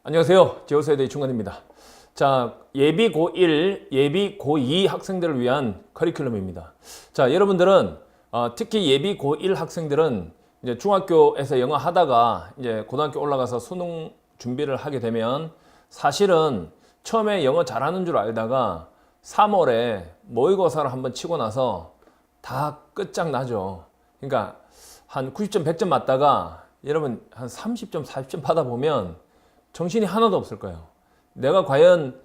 안녕하세요. 제오세대 이충관입니다. 자, 예비 고1, 예비 고2 학생들을 위한 커리큘럼입니다. 자, 여러분들은 특히 예비 고1 학생들은 이제 중학교에서 영어 하다가 이제 고등학교 올라가서 수능 준비를 하게 되면 사실은 처음에 영어 잘하는 줄 알다가 3월에 모의고사를 한번 치고 나서 다 끝장나죠. 그러니까 한 90점, 100점 맞다가 여러분 한 30점, 40점 받아보면 정신이 하나도 없을 거예요. 내가 과연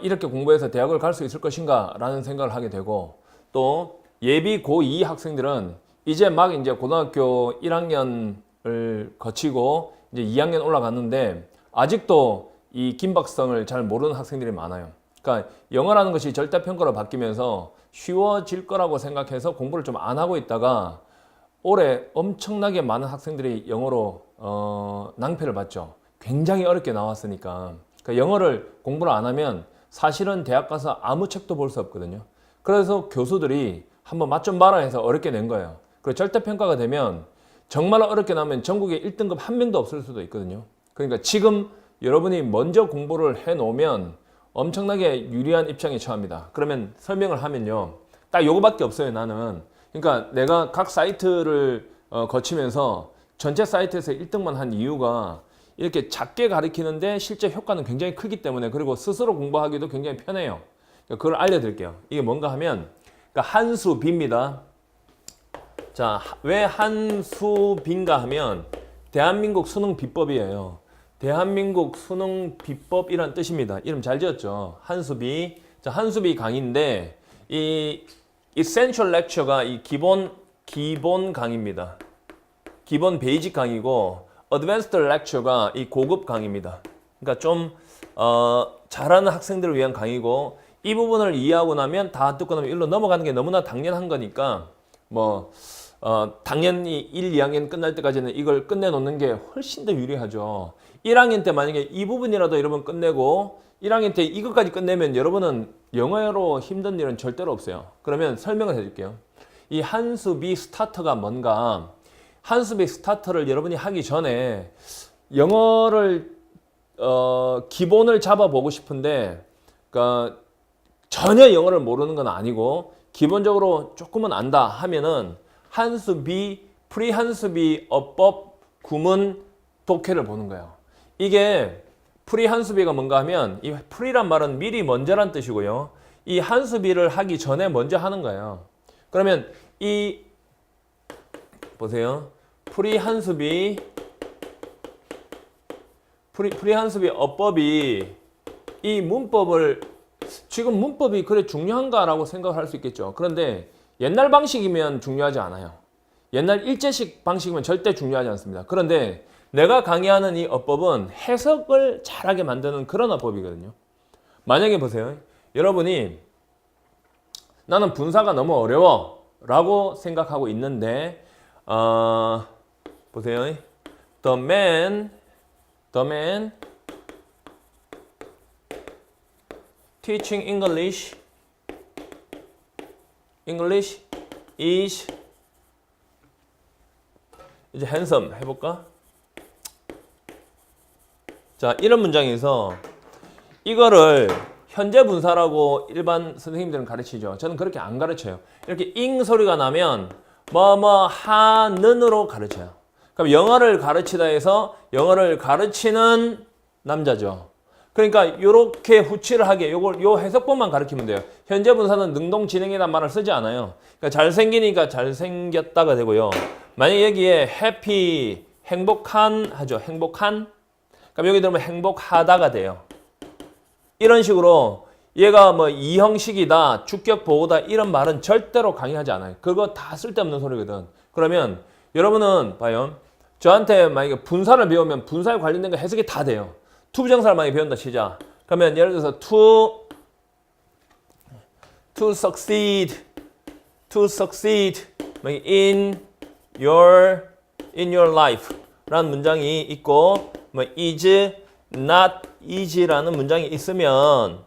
이렇게 공부해서 대학을 갈 수 있을 것인가 라는 생각을 하게 되고, 또 예비 고2 학생들은 이제 막 이제 고등학교 1학년을 거치고 이제 2학년 올라갔는데 아직도 이 긴박성을 잘 모르는 학생들이 많아요. 그러니까 영어라는 것이 절대평가로 바뀌면서 쉬워질 거라고 생각해서 공부를 좀 안 하고 있다가 올해 엄청나게 많은 학생들이 영어로 낭패를 봤죠. 굉장히 어렵게 나왔으니까. 그러니까 영어를 공부를 안 하면 사실은 대학 가서 아무 책도 볼 수 없거든요. 그래서 교수들이 한번 맛 좀 봐라 해서 어렵게 낸 거예요. 그리고 절대평가가 되면 정말 어렵게 나면 전국에 1등급 한 명도 없을 수도 있거든요. 그러니까 지금 여러분이 먼저 공부를 해 놓으면 엄청나게 유리한 입장에 처합니다. 그러면 설명을 하면요, 딱 요거밖에 없어요. 나는 그러니까 내가 각 사이트를 거치면서 전체 사이트에서 1등만 한 이유가 이렇게 작게 가리키는데 실제 효과는 굉장히 크기 때문에, 그리고 스스로 공부하기도 굉장히 편해요. 그걸 알려드릴게요. 이게 뭔가 하면, 그러니까 한수비입니다. 자, 왜 한수비인가 하면 대한민국 수능 비법이에요. 대한민국 수능 비법이란 뜻입니다. 이름 잘 지었죠. 한수비. 자, 한수비 강의인데 이 Essential Lecture가 이 기본 강의입니다. 기본 베이직 강의고, Advanced Lecture가 이 고급 강의입니다. 그러니까 좀 잘하는 학생들을 위한 강의고, 이 부분을 이해하고 나면 다 듣고 나면 일로 넘어가는 게 너무나 당연한 거니까 당연히 1, 2학년 끝날 때까지는 이걸 끝내놓는 게 훨씬 더 유리하죠. 1학년 때 만약에 이 부분이라도 여러분 끝내고 1학년 때 이것까지 끝내면 여러분은 영어로 힘든 일은 절대로 없어요. 그러면 설명을 해줄게요. 이 한수비 스타터가 뭔가, 한수비 스타터를 여러분이 하기 전에 영어를 기본을 잡아보고 싶은데, 그러니까 전혀 영어를 모르는 건 아니고 기본적으로 조금은 안다 하면은 한수비, 프리한수비, 어법, 구문, 독해를 보는 거예요. 이게 프리한수비가 뭔가 하면, 이 프리란 말은 미리 먼저란 뜻이고요. 이 한수비를 하기 전에 먼저 하는 거예요. 그러면 이 보세요. 프리한수비 어법이, 이 문법을, 지금 문법이 그래 중요한가라고 생각을 할 수 있겠죠. 그런데 옛날 방식이면 중요하지 않아요. 옛날 일제식 방식이면 절대 중요하지 않습니다. 그런데 내가 강의하는 이 어법은 해석을 잘하게 만드는 그런 어법이거든요. 만약에 보세요. 여러분이 나는 분사가 너무 어려워 라고 생각하고 있는데, 보세요. The man teaching English is 이제 handsome 해볼까? 자, 이런 문장에서 이거를 현재 분사라고 일반 선생님들은 가르치죠. 저는 그렇게 안 가르쳐요. 이렇게 잉 소리가 나면 뭐뭐 하는으로 가르쳐요. 그럼 영어를 가르치다 해서 영어를 가르치는 남자죠. 그러니까 이렇게 후치를 하게 요 해석법만 가르치면 돼요. 현재 분사는 능동진행이란 말을 쓰지 않아요. 그러니까 잘생기니까 잘생겼다가 되고요. 만약 여기에 happy, 행복한 하죠. 행복한. 그럼 여기 들으면 행복하다가 돼요. 이런 식으로 얘가 뭐 이형식이다, 주격 보호다 이런 말은 절대로 강의하지 않아요. 그거 다 쓸데없는 소리거든. 그러면 여러분은 봐요. 저한테 만약에 분사를 배우면 분사에 관련된 거 해석이 다 돼요. 투부정사를 많이 배운다 치자. 그러면 예를 들어서 to succeed in your life 라는 문장이 있고, 뭐 is not is라는 문장이 있으면,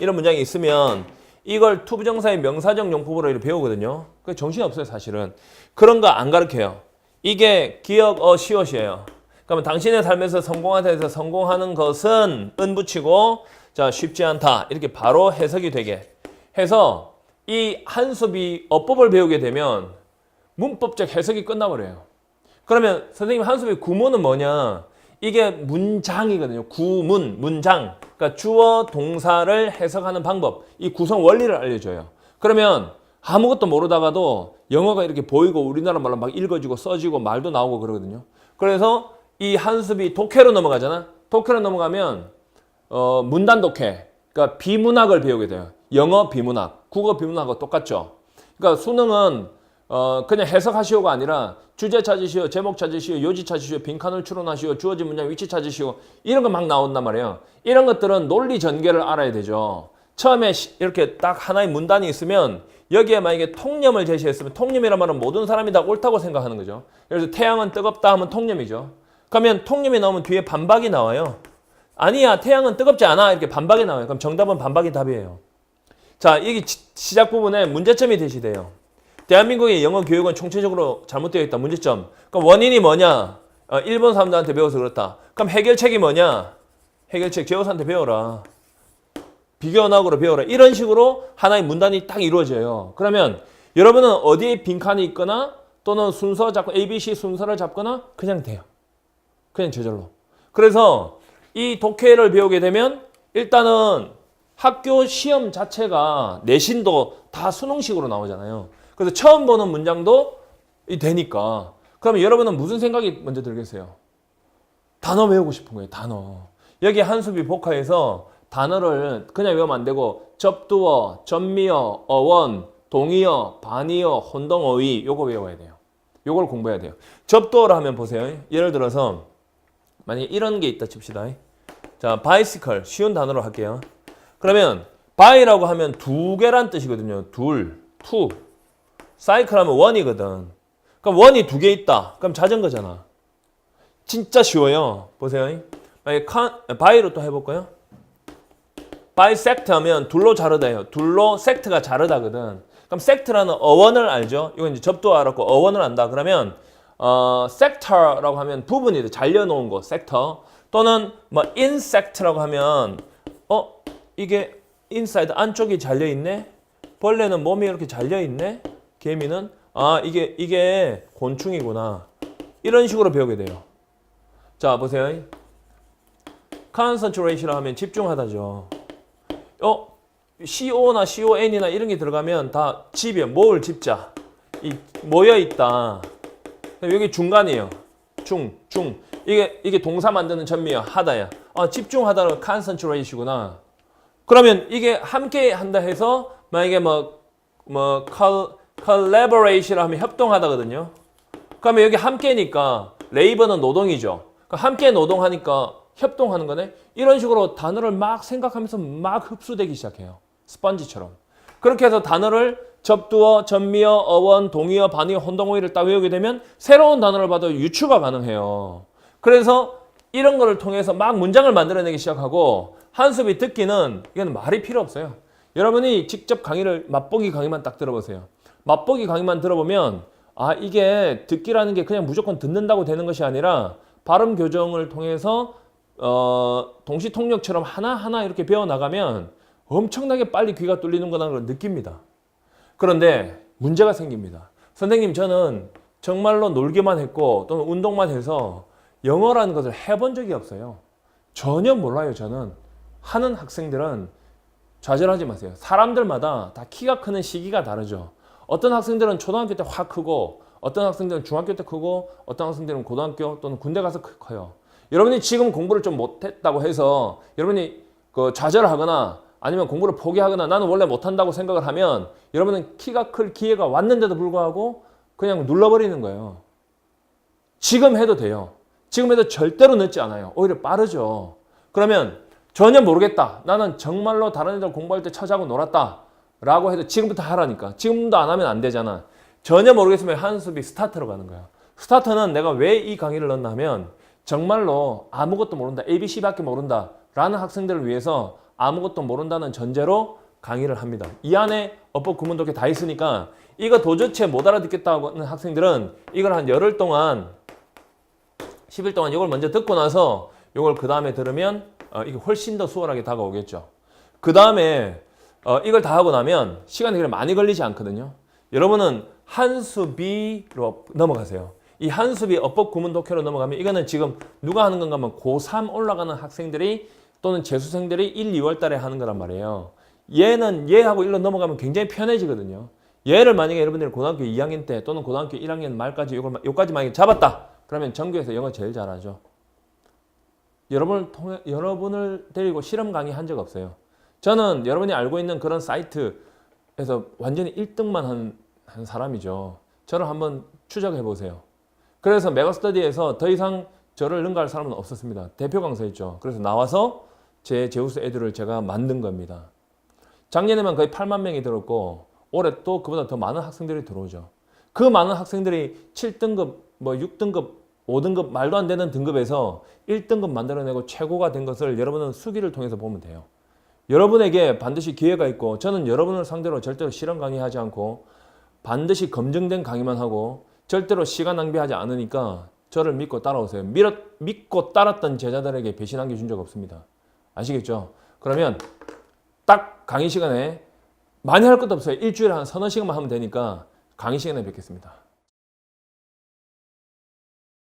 이런 문장이 있으면 이걸 투부정사의 명사적 용법으로 이렇게 배우거든요. 그 정신이 없어요, 사실은. 그런 거 안 가르쳐요. 이게 기억 시옷이에요. 그러면 당신의 삶에서 성공하다 해서 성공하는 것은 은 붙이고 자 쉽지 않다 이렇게 바로 해석이 되게 해서 이 한수비 어법을 배우게 되면 문법적 해석이 끝나버려요. 그러면 선생님 한수비 구문은 뭐냐? 이게 문장이거든요. 구문, 문장. 그러니까 주어, 동사를 해석하는 방법. 이 구성 원리를 알려줘요. 그러면 아무것도 모르다가도 영어가 이렇게 보이고 우리나라 말로 막 읽어지고 써지고 말도 나오고 그러거든요. 그래서 이 한수비 독해로 넘어가잖아. 독해로 넘어가면 문단 독해. 그러니까 비문학을 배우게 돼요. 영어 비문학, 국어 비문학과 똑같죠. 그러니까 수능은 그냥 해석하시오가 아니라 주제 찾으시오, 제목 찾으시오, 요지 찾으시오, 빈칸을 추론하시오, 주어진 문장 위치 찾으시오 이런 거 막 나온단 말이에요. 이런 것들은 논리 전개를 알아야 되죠. 처음에 이렇게 딱 하나의 문단이 있으면 여기에 만약에 통념을 제시했으면 통념이란 말은 모든 사람이 다 옳다고 생각하는 거죠. 그래서 태양은 뜨겁다 하면 통념이죠. 그러면 통념이 나오면 뒤에 반박이 나와요. 아니야 태양은 뜨겁지 않아 이렇게 반박이 나와요. 그럼 정답은 반박이 답이에요. 자 여기 시작 부분에 문제점이 제시돼요. 대한민국의 영어 교육은 총체적으로 잘못되어 있다. 문제점. 그럼 원인이 뭐냐? 일본 사람들한테 배워서 그렇다. 그럼 해결책이 뭐냐? 해결책 제호사한테 배워라. 비교언어학으로 배워라. 이런 식으로 하나의 문단이 딱 이루어져요. 그러면 여러분은 어디에 빈칸이 있거나 또는 순서 잡고 ABC 순서를 잡거나 그냥 돼요. 그냥 저절로. 그래서 이 독해를 배우게 되면 일단은 학교 시험 자체가 내신도 다 수능식으로 나오잖아요. 그래서 처음 보는 문장도 되니까. 그러면 여러분은 무슨 생각이 먼저 들겠어요? 단어 외우고 싶은 거예요. 단어. 여기 한수비 복화에서 단어를 그냥 외우면 안 되고 접두어, 전미어, 어원, 동의어, 반의어, 혼동어의 요거 외워야 돼요. 요걸 공부해야 돼요. 접두어를 하면 보세요. 예를 들어서 만약에 이런 게 있다 칩시다. 자, bicycle 쉬운 단어로 할게요. 그러면 by라고 하면 두 개란 뜻이거든요. 둘, two. cycle 하면 원이거든. 그럼 원이 두 개 있다. 그럼 자전거잖아. 진짜 쉬워요. 보세요. 만약에 by로 또 해볼까요? bisect 하면 둘로 자르다예요. 둘로 sect가 자르다거든. 그럼 sect라는 어원을 알죠? 이건 이제 접두어 알았고 어원을 안다. 그러면 sector라고 하면 부분이 잘려놓은 거, sector. 또는 뭐 insect라고 하면 이게 inside 안쪽이 잘려 있네. 벌레는 몸이 이렇게 잘려 있네. 개미는 이게 곤충이구나. 이런 식으로 배우게 돼요. 자, 보세요. concentration이라 하면 집중하다죠. CO나 CON이나 이런 게 들어가면 다 집이에요. 뭘 집자. 모여 있다. 여기 중간이에요. 중. 이게 동사 만드는 전미야. 하다야. 집중하다는 concentration이구나. 그러면 이게 함께 한다 해서 만약에 collaboration 하면 협동하다거든요. 그러면 여기 함께니까 레이버는 노동이죠. 함께 노동하니까 협동하는 거네. 이런 식으로 단어를 막 생각하면서 막 흡수되기 시작해요. 스펀지처럼. 그렇게 해서 단어를 접두어, 전미어, 어원, 동의어, 반의어, 혼동어휘를 딱 외우게 되면 새로운 단어를 봐도 유추가 가능해요. 그래서 이런 거를 통해서 막 문장을 만들어내기 시작하고 한수비 듣기는 이건 말이 필요 없어요. 여러분이 직접 강의를 맛보기 강의만 딱 들어보세요. 맛보기 강의만 들어보면 이게 듣기라는 게 그냥 무조건 듣는다고 되는 것이 아니라 발음 교정을 통해서 동시통역처럼 하나하나 이렇게 배워나가면 엄청나게 빨리 귀가 뚫리는 거라는 걸 느낍니다. 그런데 문제가 생깁니다. 선생님 저는 정말로 놀기만 했고 또는 운동만 해서 영어라는 것을 해본 적이 없어요. 전혀 몰라요. 저는. 하는 학생들은 좌절하지 마세요. 사람들마다 다 키가 크는 시기가 다르죠. 어떤 학생들은 초등학교 때 확 크고 어떤 학생들은 중학교 때 크고 어떤 학생들은 고등학교 또는 군대 가서 커요. 여러분이 지금 공부를 좀 못했다고 해서 여러분이 좌절하거나 아니면 공부를 포기하거나 나는 원래 못한다고 생각을 하면 여러분은 키가 클 기회가 왔는데도 불구하고 그냥 눌러버리는 거예요. 지금 해도 돼요. 지금 해도 절대로 늦지 않아요. 오히려 빠르죠. 그러면 전혀 모르겠다. 나는 정말로 다른 애들 공부할 때 처자고 놀았다. 라고 해도 지금부터 하라니까. 지금도 안 하면 안 되잖아. 전혀 모르겠으면 한수비 스타트로 가는 거야. 스타트는 내가 왜 이 강의를 넣나 하면 정말로 아무것도 모른다. ABC밖에 모른다. 라는 학생들을 위해서 아무것도 모른다는 전제로 강의를 합니다. 이 안에 어법 구문 독해 다 있으니까 이거 도저히 못 알아듣겠다고 하는 학생들은 이걸 한 열흘 동안 10일 동안 이걸 먼저 듣고 나서 이걸 그 다음에 들으면 이게 훨씬 더 수월하게 다가오겠죠. 그 다음에 이걸 다 하고 나면 시간이 그렇게 많이 걸리지 않거든요. 여러분은 한수비로 넘어가세요. 이 한수비 어법 구문 독해로 넘어가면 이거는 지금 누가 하는 건가 하면 고3 올라가는 학생들이 또는 재수생들이 1, 2월 달에 하는 거란 말이에요. 얘는 얘하고 1로 넘어가면 굉장히 편해지거든요. 얘를 만약에 여러분들이 고등학교 2학년 때 또는 고등학교 1학년 말까지 요까지 만약에 잡았다. 그러면 전교에서 영어 제일 잘하죠. 여러분을 데리고 실험 강의 한 적 없어요. 저는 여러분이 알고 있는 그런 사이트에서 완전히 1등만 한 사람이죠. 저를 한번 추적해 보세요. 그래서 메가스터디에서 더 이상 저를 능가할 사람은 없었습니다. 대표 강사였죠. 그래서 나와서 제 제우스 에듀를 제가 만든 겁니다. 작년에만 거의 8만 명이 들었고 올해 또 그보다 더 많은 학생들이 들어오죠. 그 많은 학생들이 7등급, 6등급, 5등급 말도 안 되는 등급에서 1등급 만들어내고 최고가 된 것을 여러분은 수기를 통해서 보면 돼요. 여러분에게 반드시 기회가 있고 저는 여러분을 상대로 절대로 실험 강의하지 않고 반드시 검증된 강의만 하고 절대로 시간 낭비하지 않으니까 저를 믿고 따라오세요. 믿고 따랐던 제자들에게 배신 남겨준 적 없습니다. 아시겠죠? 그러면 딱 강의 시간에 많이 할 것도 없어요. 일주일에 한 서너 시간만 하면 되니까 강의 시간에 뵙겠습니다.